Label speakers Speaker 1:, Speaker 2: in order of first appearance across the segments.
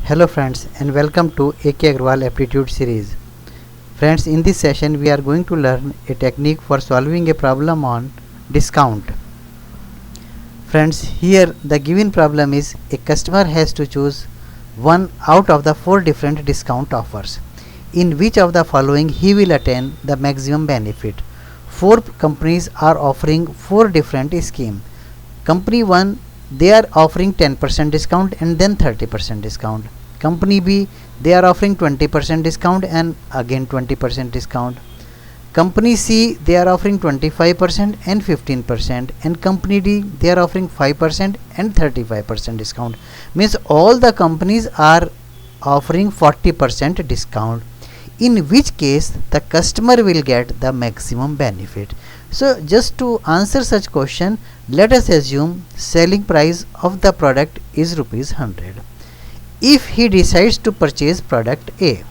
Speaker 1: Hello friends and welcome to AK Agarwal Aptitude series. Friends, in this session we are going to learn a technique for solving a problem on discount. Friends, here the given problem is a customer has to choose one out of the 4 different discount offers. In which of the following he will attain the maximum benefit? 4 companies are offering 4 different schemes. Company 1, they are offering 10% discount and then 30% discount. Company B, they are offering 20% discount and again 20% discount. Company C, they are offering 25% and 15%, and company D, they are offering 5% and 35% discount. Means all the companies are offering 40% discount. In which case the customer will get the maximum benefit. So just to answer such question, let us assume selling price of the product is rupees 100. If he decides to purchase product A,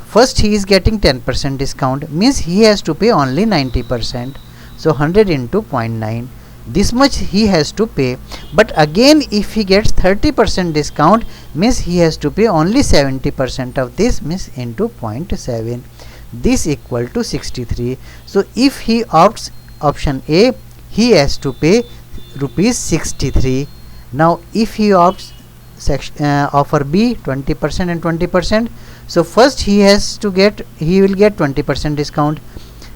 Speaker 1: first he is getting 10% discount, means he has to pay only 90%. So 100 into 0.9, this much he has to pay. But again if he gets 30% discount, means he has to pay only 70% of this, means into 0.7. This equal to 63. So if he opts option A, he has to pay rupees 63. Now if he opts offer B, 20% and 20%, so first he will get 20% discount,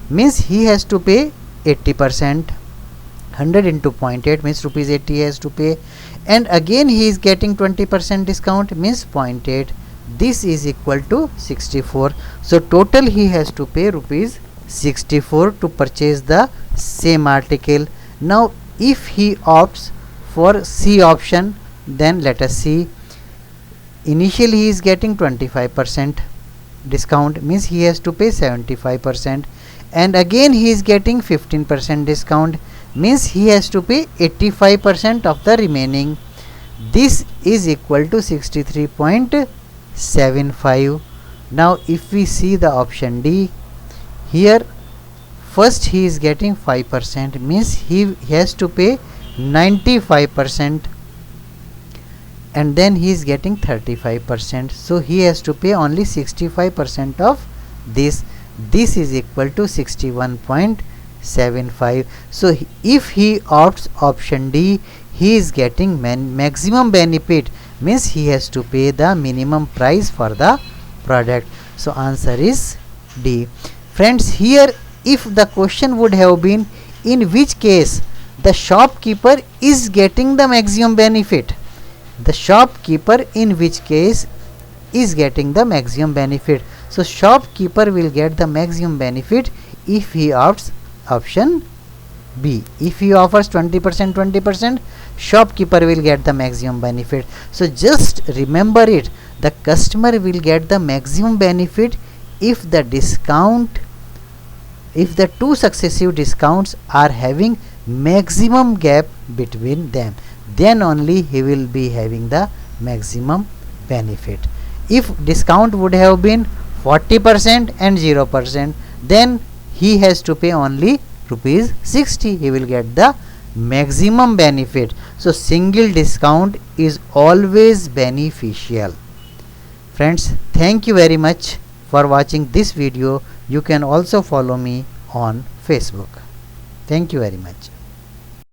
Speaker 1: means he has to pay 80%. 100 into 0.8 means rupees 80 he has to pay, and again he is getting 20% discount, means 0.8. This is equal to 64. So total he has to pay rupees 64 to purchase the same article. Now if he opts for C option, then let us see. Initially he is getting 25% discount, means he has to pay 75%, and again he is getting 15% discount, means he has to pay 85% of the remaining. This is equal to 63.75. Now if we see the option D, here first he is getting 5%, means he has to pay 95%, and then he is getting 35%, so he has to pay only 65% of this. This is equal to 61.75. So if he opts option D, he is getting maximum benefit, means he has to pay the minimum price for the product. So answer is D. Friends, here if the question would have been in which case the shopkeeper is getting the maximum benefit, the shopkeeper in which case is getting the maximum benefit. So shopkeeper will get the maximum benefit if he opts option B. If he offers 20%, shopkeeper will get the maximum benefit. So just remember it, the customer will get the maximum benefit if the discount, if the two successive discounts are having maximum gap between them, then only he will be having the maximum benefit. If discount would have been 40% and 0%, then he has to pay only rupees 60, he will get the maximum benefit. So single discount is always beneficial. Friends, thank you very much for watching this video. You can also follow me on Facebook. Thank you very much.